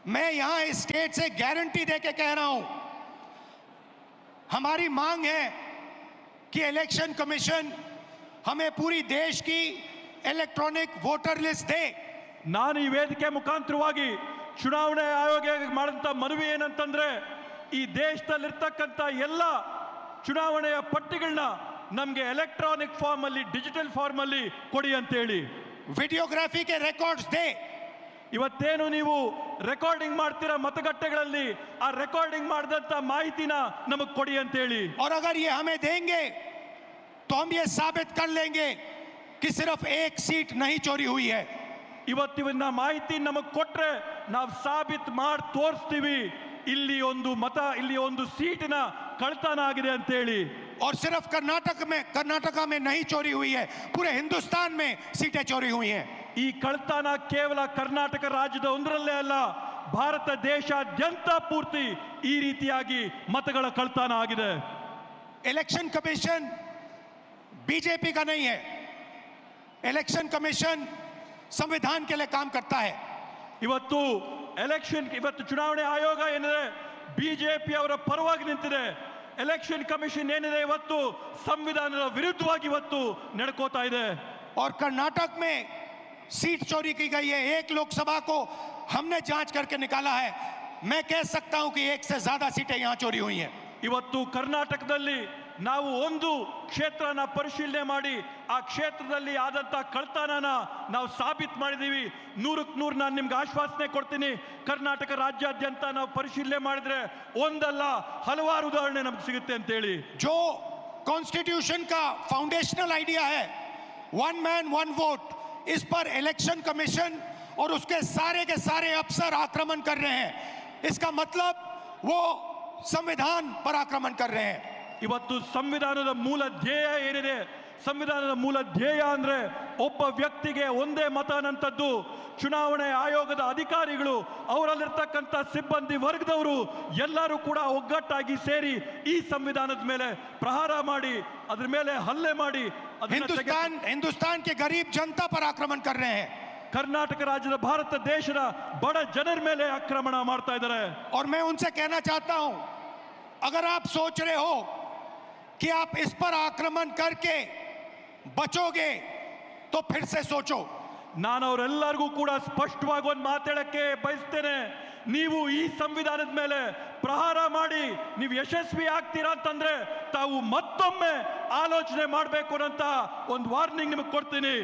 मैं यहां इस स्टेट से गारंटी देके कह रहा हूं, हमारी मांग है कि इलेक्शन कमीशन हमें पूरी देश की इलेक्ट्रॉनिक वोटर लिस्ट दे। ನಾನು ಈ ವೇದಿಕೆ ಮುಖಾಂತರವಾಗಿ ಚುನಾವಣೆ ಆಯೋಗ ಮಾಡಿದಂತ ಮನವಿ ಏನಂತಂದ್ರೆ, ಈ ದೇಶದಲ್ಲಿರ್ತಕ್ಕಂಥ ಎಲ್ಲ ಚುನಾವಣೆಯ ಪಟ್ಟಿಗಳನ್ನ ನಮಗೆ ಎಲೆಕ್ಟ್ರಾನಿಕ್ ಫಾರ್ಮ್ ಅಲ್ಲಿ, ಡಿಜಿಟಲ್ ಫಾರ್ಮ್ ಅಲ್ಲಿ ಕೊಡಿ ಅಂತ ಹೇಳಿ. वीडियोग्राफी के रिकॉर्ड्स दे। ಇವತ್ತೇನು ನೀವು ರೆಕಾರ್ಡಿಂಗ್ ಮಾಡ್ತೀರಾ ಮತಗಟ್ಟೆಗಳಲ್ಲಿ, ಆ ರೆಕಾರ್ಡಿಂಗ್ ಮಾಡಿದಂತ ಮಾಹಿತಿನ ನಮಗೆ ಕೊಡಿ ಅಂತ ಹೇಳಿ. और अगर ये हमें देंगे तो हम ये साबित कर लेंगे कि सिर्फ एक सीट नहीं चोरी हुई है। ಇವತ್ತಿನ ಮಾಹಿತಿ ನಮಗೆ ಕೊಟ್ರೆ ನಾವು ಸಾಬೀತು ಮಾಡಿ ತೋರಿಸ್ತೀವಿ, ಇಲ್ಲಿ ಒಂದು ಮತ, ಇಲ್ಲಿ ಒಂದು ಸೀಟಿನ ಕಳ್ತನ ಆಗಿದೆ ಅಂತ ಹೇಳಿ. और सिर्फ कर्नाटका में नहीं चोरी हुई है, पूरे हिंदुस्तान में सीटें चोरी हुई हैं। ಈ ಕಳ್ತನ ಕೇವಲ ಕರ್ನಾಟಕ ರಾಜ್ಯದ ಒಂದರಲ್ಲೇ ಅಲ್ಲ, ಭಾರತ ದೇಶಾದ್ಯಂತ ಪೂರ್ತಿ ಈ ರೀತಿಯಾಗಿ ಮತಗಳ ಕಳ್ತನ ಆಗಿದೆ. इलेक्शन कमीशन बीजेपी का नहीं है, इलेक्शन कमीशन संविधान के लिए काम करता है। ಇವತ್ತು ಚುನಾವಣೆ ಆಯೋಗ ಏನಿದೆ ಬಿಜೆಪಿ ಅವರ ಪರವಾಗಿ ನಿಂತಿದೆ. ಎಲೆಕ್ಷನ್ ಕಮಿಷನ್ ಏನಿದೆ ಇವತ್ತು ಸಂವಿಧಾನದ ವಿರುದ್ಧವಾಗಿ ಇವತ್ತು ನಡ್ಕೋತಾ ಇದೆ. और कर्नाटक में सीट चोरी की गई है, एक लोकसभा को हमने जांच करके निकाला है। मैं कह सकता हूं कि एक से ज्यादा सीटें यहां चोरी हुई हैं। ಇವತ್ತು ಕರ್ನಾಟಕದಲ್ಲಿ ನಾವು ಒಂದು ಕ್ಷೇತ್ರನ ಪರಿಶೀಲನೆ ಮಾಡಿ ಆ ಕ್ಷೇತ್ರದಲ್ಲಿ ಆದಂತ ಕಳ್ತನನ ನಾವು ಸಾಬೀತು ಮಾಡಿದೀವಿ. 100ಕ್ಕೆ 100 ನಾನು ನಿಮ್ಗೆ ಆಶ್ವಾಸನೆ ಕೊಡ್ತೀನಿ, ಕರ್ನಾಟಕ ರಾಜ್ಯಾದ್ಯಂತ ನಾವು ಪರಿಶೀಲನೆ ಮಾಡಿದ್ರೆ ಒಂದಲ್ಲ ಹಲವಾರು ಉದಾಹರಣೆ ನಮ್ಗೆ ಸಿಗುತ್ತೆ ಅಂತ ಹೇಳಿ. जो कॉन्स्टिट्यूशन का फाउंडेशनल आइडिया है, वन मैन वन वोट, इस पर इलेक्शन कमीशन और उसके के सारे अफसर आक्रमण कर रहे हैं। इसका मतलब वो संविधान पर आक्रमण कर रहे हैं। ಇವತ್ತು ಸಂವಿಧಾನದ ಮೂಲ ಧ್ಯೇಯ ಏನಿದೆ, ಸಂವಿಧಾನದ ಮೂಲ ಧ್ಯೇಯ ಅಂದ್ರೆ ಒಬ್ಬ ವ್ಯಕ್ತಿಗೆ ಒಂದೇ ಮತ ಅನ್ನಂಥದ್ದು. ಚುನಾವಣೆ ಆಯೋಗದ ಅಧಿಕಾರಿಗಳು, ಅವರಲ್ಲಿರ್ತಕ್ಕಂಥ ಸಿಬ್ಬಂದಿ ವರ್ಗದವರು ಎಲ್ಲರೂ ಕೂಡ ಒಗ್ಗಟ್ಟಾಗಿ ಸೇರಿ ಈ ಸಂವಿಧಾನದ ಮೇಲೆ ಪ್ರಹಾರ ಮಾಡಿ, ಅದ್ರ ಮೇಲೆ ಹಲ್ಲೆ ಮಾಡಿ हिंदुस्तान के गरीब जनता पर आक्रमण कर रहे हैं। ಕರ್ನಾಟಕ ರಾಜ್ಯದ, ಭಾರತ ದೇಶದ ಬಡ ಜನರ ಮೇಲೆ ಆಕ್ರಮಣ ಮಾಡ್ತಾ ಇದ್ದಾರೆ. और मैं उनसे कहना चाहता हूं, अगर आप सोच रहे हो कि आप इस पर आक्रमण करके बचोगे तो फिर से सोचो। ನಾನು ಅವರೆಲ್ಲರಿಗೂ ಕೂಡ ಸ್ಪಷ್ಟವಾಗಿ ಒಂದು ಮಾತಾಡಕ್ಕೆ ಬಯಸ್ತೇನೆ, ನೀವು ಈ ಸಂವಿಧಾನದ ಮೇಲೆ ಪ್ರಹಾರ ಮಾಡಿ ನೀವು ಯಶಸ್ವಿ ಆಗ್ತೀರಾ ಅಂತಂದ್ರೆ ತಾವು ಮತ್ತೊಮ್ಮೆ ಆಲೋಚನೆ ಮಾಡಬೇಕು ಅಂತ ಒಂದು ವಾರ್ನಿಂಗ್ ನಿಮಗೆ ಕೊಡ್ತೀನಿ.